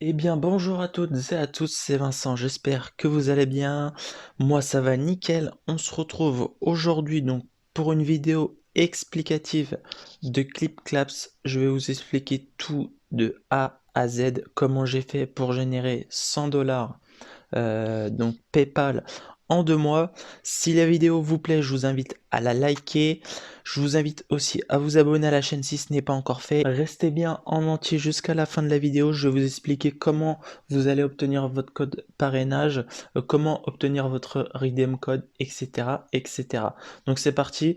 Eh bien, bonjour à toutes et à tous, c'est Vincent, j'espère que vous allez bien. Moi, ça va nickel. On se retrouve aujourd'hui donc pour une vidéo explicative de Clipclaps. Je vais vous expliquer tout de A à Z, comment j'ai fait pour générer 100 dollars donc PayPal en 2 mois. Si la vidéo vous plaît, je vous invite à la liker. Je vous invite aussi à vous abonner à la chaîne si ce n'est pas encore fait. Restez bien en entier jusqu'à la fin de la vidéo. Je vais vous expliquer comment vous allez obtenir votre code parrainage, comment obtenir votre redeem code, etc., etc. Donc c'est parti.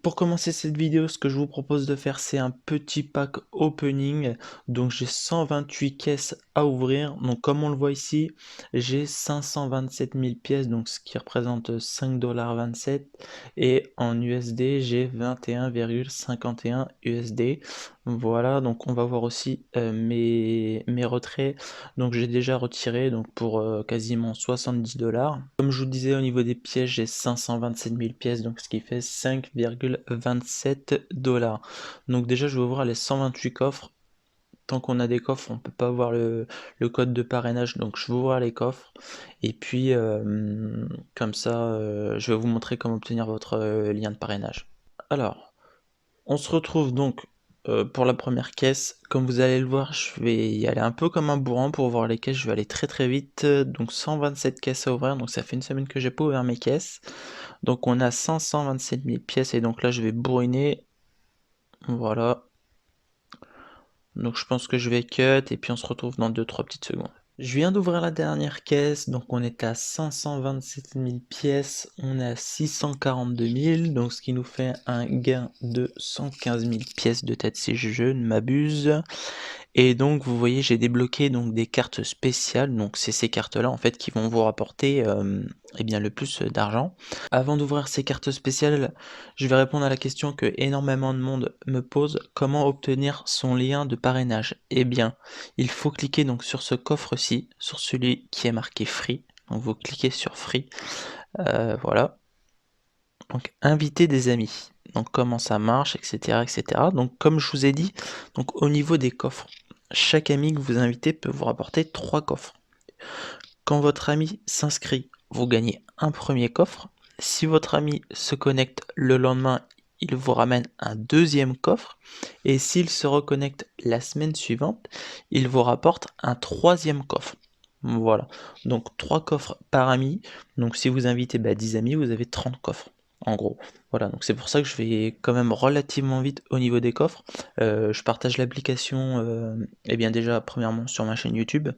Pour commencer cette vidéo, ce que je vous propose de faire, c'est un petit pack opening. Donc j'ai 128 caisses à ouvrir. Donc comme on le voit ici, j'ai 527 000 pièces, donc ce qui représente 5,27 $. Et en USD, j'ai 21,51 USD. Voilà, donc on va voir aussi mes retraits. Donc j'ai déjà retiré donc pour quasiment 70 dollars. Comme je vous disais, au niveau des pièces, j'ai 527 000 pièces, donc ce qui fait 5,27 dollars. Donc déjà, je vais ouvrir les 128 coffres. Tant qu'on a des coffres, on peut pas avoir le code de parrainage, donc je vais ouvrir les coffres. Et puis, comme ça, je vais vous montrer comment obtenir votre lien de parrainage. Alors, on se retrouve donc pour la première caisse. Comme vous allez le voir, je vais y aller un peu comme un bourrin pour voir les caisses. Je vais aller très très vite. Donc 127 caisses à ouvrir. Donc ça fait une semaine que j'ai pas ouvert mes caisses. Donc on a 527 000 pièces. Et donc là, je vais bourriner. Voilà. Donc je pense que je vais cut et puis on se retrouve dans 2-3 petites secondes. Je viens d'ouvrir la dernière caisse, donc on est à 527 000 pièces, on est à 642 000, donc ce qui nous fait un gain de 115 000 pièces de tête si je ne m'abuse. Et donc vous voyez, j'ai débloqué donc des cartes spéciales, donc c'est ces cartes là en fait qui vont vous rapporter eh bien le plus d'argent. Avant d'ouvrir ces cartes spéciales, je vais répondre à la question que énormément de monde me pose: comment obtenir son lien de parrainage? Eh bien, il faut cliquer donc sur ce coffre-ci, sur celui qui est marqué free. Donc vous cliquez sur free, voilà. Donc inviter des amis. Donc comment ça marche, etc., etc. Donc comme je vous ai dit, donc au niveau des coffres, chaque ami que vous invitez peut vous rapporter 3 coffres. Quand votre ami s'inscrit, vous gagnez un premier coffre. Si votre ami se connecte le lendemain, il vous ramène un deuxième coffre. Et s'il se reconnecte la semaine suivante, il vous rapporte un troisième coffre. Voilà, donc 3 coffres par ami. Donc si vous invitez 10 amis, vous avez 30 coffres, en gros. Voilà, donc c'est pour ça que je vais quand même relativement vite au niveau des coffres. Je partage l'application, eh bien déjà, premièrement, sur ma chaîne YouTube.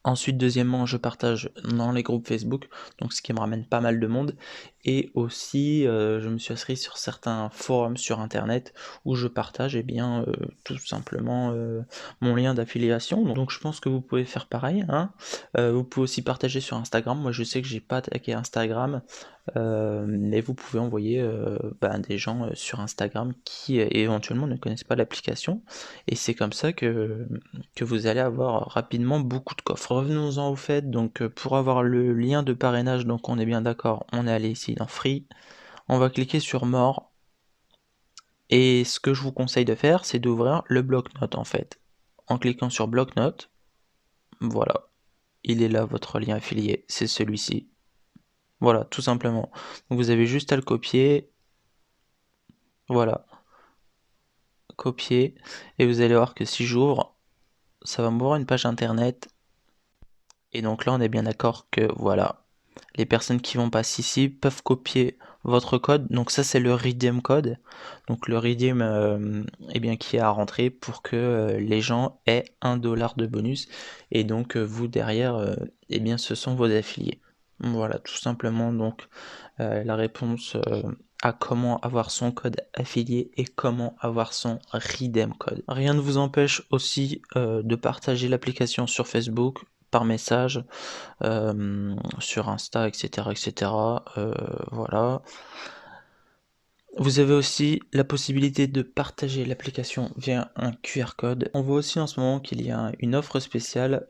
Ensuite, deuxièmement, je partage dans les groupes Facebook, donc ce qui me ramène pas mal de monde. Et aussi, je me suis inscrit sur certains forums sur internet où je partage tout simplement mon lien d'affiliation. Donc je pense que vous pouvez faire pareil, hein. Vous pouvez aussi partager sur Instagram. Moi je sais que j'ai pas attaqué Instagram, mais vous pouvez envoyer des gens sur Instagram qui éventuellement ne connaissent pas l'application. Et c'est comme ça que vous allez avoir rapidement beaucoup de coffres. Revenons-en au fait, donc pour avoir le lien de parrainage, donc on est bien d'accord, on est allé ici dans Free, on va cliquer sur More, et ce que je vous conseille de faire, c'est d'ouvrir le bloc-notes en fait. En cliquant sur bloc-notes, voilà, il est là votre lien affilié, c'est celui-ci. Voilà, tout simplement. Donc vous avez juste à le copier, voilà, copier, et vous allez voir que si j'ouvre, ça va m'ouvrir une page internet. Et donc là, on est bien d'accord que voilà, les personnes qui vont passer ici peuvent copier votre code. Donc ça, c'est le redeem code. Donc le redeem, eh bien, qui est à rentrer pour que les gens aient 1 $ de bonus. Et donc vous derrière, eh bien, ce sont vos affiliés. Voilà, tout simplement donc la réponse à comment avoir son code affilié et comment avoir son redeem code. Rien ne vous empêche aussi de partager l'application sur Facebook, par message, sur Insta, etc., etc. Voilà. Vous avez aussi la possibilité de partager l'application via un QR code. On voit aussi en ce moment qu'il y a une offre spéciale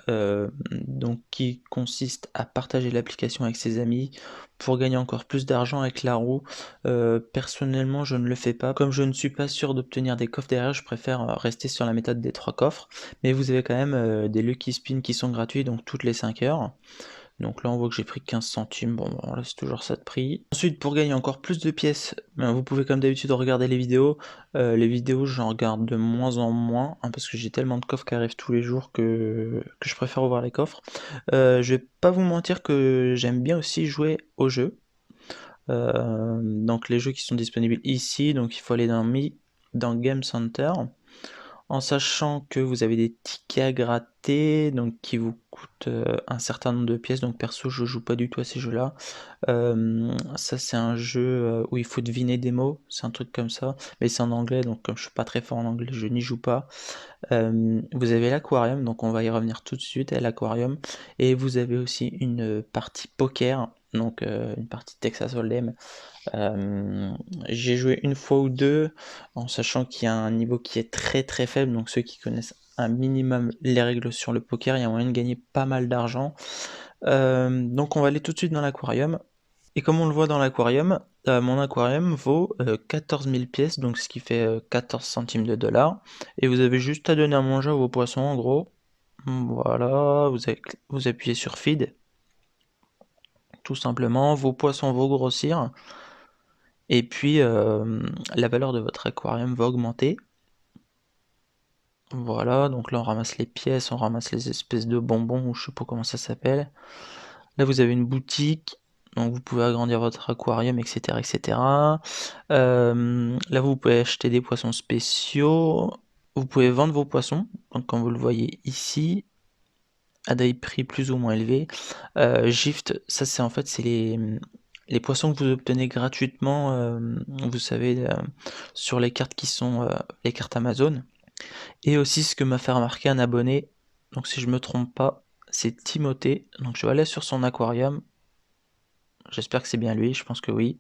donc qui consiste à partager l'application avec ses amis pour gagner encore plus d'argent avec la roue. Personnellement, je ne le fais pas. Comme je ne suis pas sûr d'obtenir des coffres derrière, je préfère rester sur la méthode des 3 coffres. Mais vous avez quand même des Lucky Spins qui sont gratuits, donc toutes les 5 heures. Donc là on voit que j'ai pris 15 centimes, bon là c'est toujours ça de prix. Ensuite pour gagner encore plus de pièces, vous pouvez comme d'habitude regarder les vidéos. Les vidéos j'en regarde de moins en moins, hein, parce que j'ai tellement de coffres qui arrivent tous les jours que je préfère ouvrir les coffres. Je vais pas vous mentir que j'aime bien aussi jouer aux jeux. Donc les jeux qui sont disponibles ici, donc il faut aller dans Game Center, en sachant que vous avez des tickets à gratter, donc qui vous coûtent un certain nombre de pièces. Donc perso je joue pas du tout à ces jeux là. Ça c'est un jeu où il faut deviner des mots, c'est un truc comme ça, mais c'est en anglais, donc comme je suis pas très fort en anglais je n'y joue pas. Vous avez l'aquarium, donc on va y revenir tout de suite à l'aquarium, et vous avez aussi une partie poker, donc une partie Texas Hold'em. J'ai joué une fois ou deux, en sachant qu'il y a un niveau qui est très très faible, donc ceux qui connaissent un minimum les règles sur le poker, il y a moyen de gagner pas mal d'argent. Donc on va aller tout de suite dans l'aquarium. Et comme on le voit dans l'aquarium, mon aquarium vaut 14 000 pièces, donc ce qui fait 14 centimes de dollars. Et vous avez juste à donner à manger à vos poissons en gros. Voilà, vous appuyez sur feed, tout simplement, vos poissons vont grossir. Et puis la valeur de votre aquarium va augmenter. Voilà, donc là on ramasse les pièces, on ramasse les espèces de bonbons, ou je sais pas comment ça s'appelle. Là vous avez une boutique, donc vous pouvez agrandir votre aquarium, etc. etc. Là vous pouvez acheter des poissons spéciaux, vous pouvez vendre vos poissons, donc comme vous le voyez ici, à des prix plus ou moins élevés. Gift, ça c'est en fait c'est les poissons que vous obtenez gratuitement, vous savez, sur les cartes qui sont les cartes Amazon. Et aussi ce que m'a fait remarquer un abonné, donc si je me trompe pas, c'est Timothée. Donc je vais aller sur son aquarium. J'espère que c'est bien lui, je pense que oui.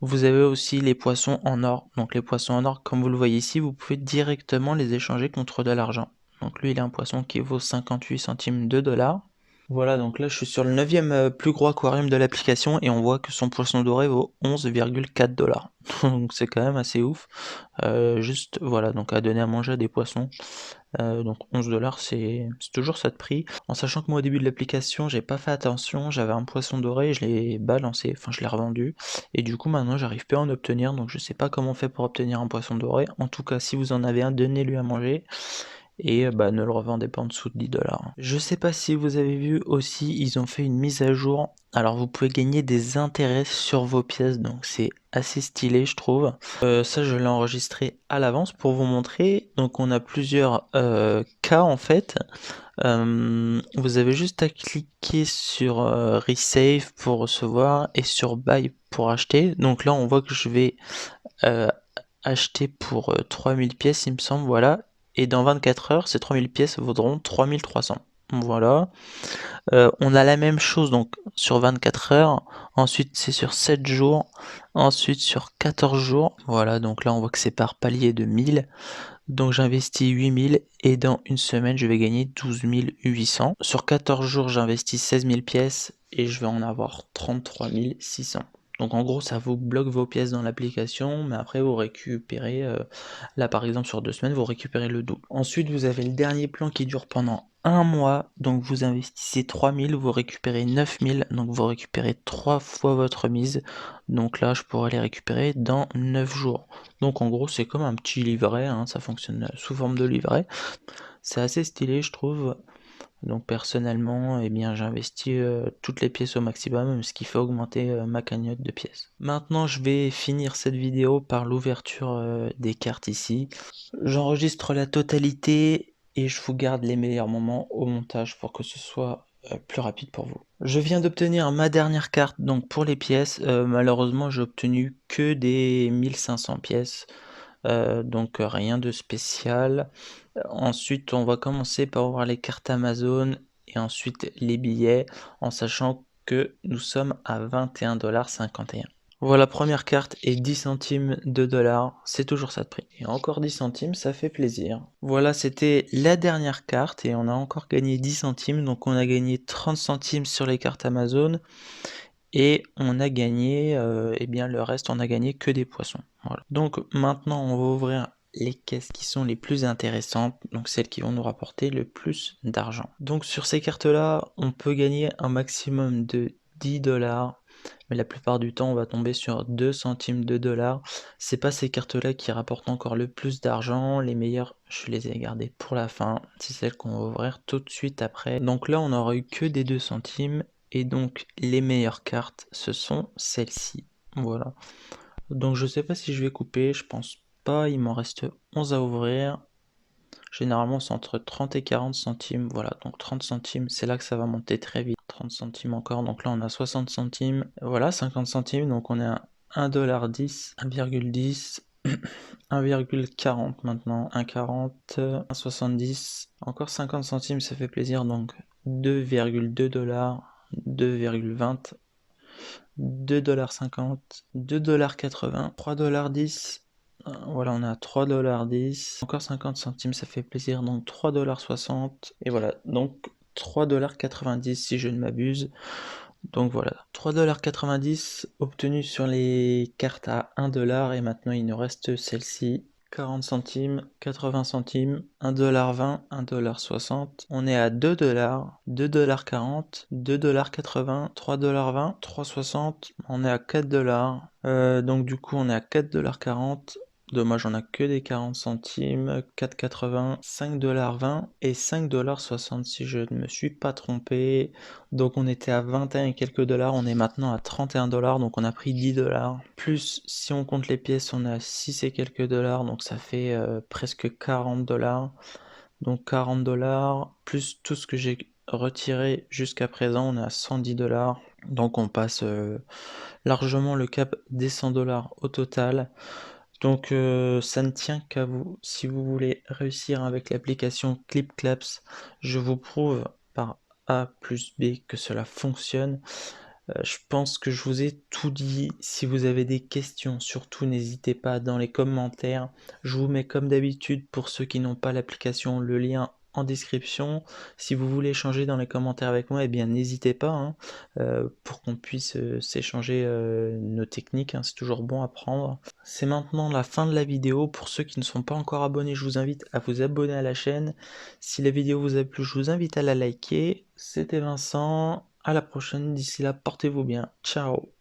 Vous avez aussi les poissons en or. Donc les poissons en or, comme vous le voyez ici, vous pouvez directement les échanger contre de l'argent. Donc lui, il a un poisson qui vaut 58 centimes de dollars. Voilà, donc là je suis sur le 9e plus gros aquarium de l'application et on voit que son poisson doré vaut 11,4 dollars. Donc c'est quand même assez ouf. Juste voilà, donc à donner à manger à des poissons. Donc 11 dollars c'est toujours ça de prix. En sachant que moi au début de l'application j'ai pas fait attention, j'avais un poisson doré, je l'ai balancé, enfin je l'ai revendu. Et du coup maintenant j'arrive plus à en obtenir, donc je sais pas comment on fait pour obtenir un poisson doré. En tout cas si vous en avez un, donnez-lui à manger. Et ne le revendez pas en dessous de 10 dollars. Je sais pas si vous avez vu aussi, ils ont fait une mise à jour. Alors vous pouvez gagner des intérêts sur vos pièces, donc c'est assez stylé je trouve. Ça je l'ai enregistré à l'avance pour vous montrer. Donc on a plusieurs cas en fait. Vous avez juste à cliquer sur Resave pour recevoir et sur Buy pour acheter. Donc là on voit que je vais acheter pour 3000 pièces il me semble, voilà. Et dans 24 heures, ces 3000 pièces vaudront 3300. Voilà. On a la même chose donc sur 24 heures. Ensuite, c'est sur 7 jours. Ensuite, sur 14 jours. Voilà, donc là, on voit que c'est par palier de 1000. Donc j'investis 8000 et dans une semaine, je vais gagner 12 800. Sur 14 jours, j'investis 16 000 pièces et je vais en avoir 33 600. Donc en gros, ça vous bloque vos pièces dans l'application, mais après vous récupérez, là par exemple sur 2 semaines, vous récupérez le double. Ensuite, vous avez le dernier plan qui dure pendant un mois, donc vous investissez 3000, vous récupérez 9000, donc vous récupérez 3 fois votre mise. Donc là, je pourrais les récupérer dans 9 jours. Donc en gros, c'est comme un petit livret, hein, ça fonctionne sous forme de livret. C'est assez stylé, je trouve. Donc personnellement, eh bien, j'investis toutes les pièces au maximum, ce qui fait augmenter ma cagnotte de pièces. Maintenant, je vais finir cette vidéo par l'ouverture des cartes ici. J'enregistre la totalité et je vous garde les meilleurs moments au montage pour que ce soit plus rapide pour vous. Je viens d'obtenir ma dernière carte donc pour les pièces. Malheureusement, j'ai obtenu que des 1500 pièces. Donc rien de spécial. Ensuite, on va commencer par ouvrir les cartes Amazon et ensuite les billets, en sachant que nous sommes à 21,51 $. Voilà, première carte et 10 centimes de dollars, c'est toujours ça de prix. Et encore 10 centimes, ça fait plaisir. Voilà, c'était la dernière carte et on a encore gagné 10 centimes. Donc on a gagné 30 centimes sur les cartes Amazon et on a gagné, eh bien le reste, on a gagné que des poissons. Voilà. Donc maintenant, on va ouvrir les caisses qui sont les plus intéressantes, donc celles qui vont nous rapporter le plus d'argent. Donc sur ces cartes-là, on peut gagner un maximum de 10 dollars. Mais la plupart du temps, on va tomber sur 2 centimes de dollars. C'est pas ces cartes-là qui rapportent encore le plus d'argent. Les meilleures, je les ai gardées pour la fin. C'est celles qu'on va ouvrir tout de suite après. Donc là, on n'aura eu que des 2 centimes. Et donc, les meilleures cartes, ce sont celles-ci. Voilà. Donc, je sais pas si je vais couper. Je pense pas. Il m'en reste 11 à ouvrir. Généralement, c'est entre 30 et 40 centimes. Voilà, donc 30 centimes, c'est là que ça va monter très vite. 30 centimes encore, donc là on a 60 centimes. Voilà, 50 centimes, donc on est à 1,10 $, 1,10, 1,40 maintenant, 1,40, 1,70. Encore 50 centimes, ça fait plaisir, donc 2,2 dollars, 2,20, 2,50 $, 2,80 $, 3,10 $. Voilà, on a 3,10 $. Encore 50 centimes, ça fait plaisir, donc 3,60 $. Et voilà, donc 3,90 $ si je ne m'abuse. Donc voilà, 3,90 $ obtenus sur les cartes à 1 dollar. Et maintenant, il nous reste celle-ci. 40 centimes, 80 centimes, 1,20 $, 1,60 $. On est à 2 dollars, 2,40 $, 2,80 $, 3,20 $, 3,60 $. On est à 4 dollars. Donc du coup, on est à 4,40 $. Dommage, on a que des 40 centimes, 4,80, 5,20 $ et 5,60 $ si je ne me suis pas trompé. Donc on était à 21 et quelques dollars, on est maintenant à 31 dollars, donc on a pris 10 dollars. Plus si on compte les pièces, on est à 6 et quelques dollars, donc ça fait presque 40 dollars. Donc 40 dollars, plus tout ce que j'ai retiré jusqu'à présent, on est à 110 dollars. Donc on passe largement le cap des 100 dollars au total. Donc ça ne tient qu'à vous. Si vous voulez réussir avec l'application ClipClaps, je vous prouve par A plus B que cela fonctionne. Je pense que je vous ai tout dit. Si vous avez des questions, surtout n'hésitez pas dans les commentaires. Je vous mets comme d'habitude, pour ceux qui n'ont pas l'application, le lien en description. Si vous voulez échanger dans les commentaires avec moi, eh bien n'hésitez pas, hein, pour qu'on puisse s'échanger nos techniques, hein, c'est toujours bon à prendre. C'est maintenant la fin de la vidéo. Pour ceux qui ne sont pas encore abonnés, je vous invite à vous abonner à la chaîne. Si la vidéo vous a plu, je vous invite à la liker. C'était Vincent. À la prochaine, d'ici là, portez-vous bien. Ciao.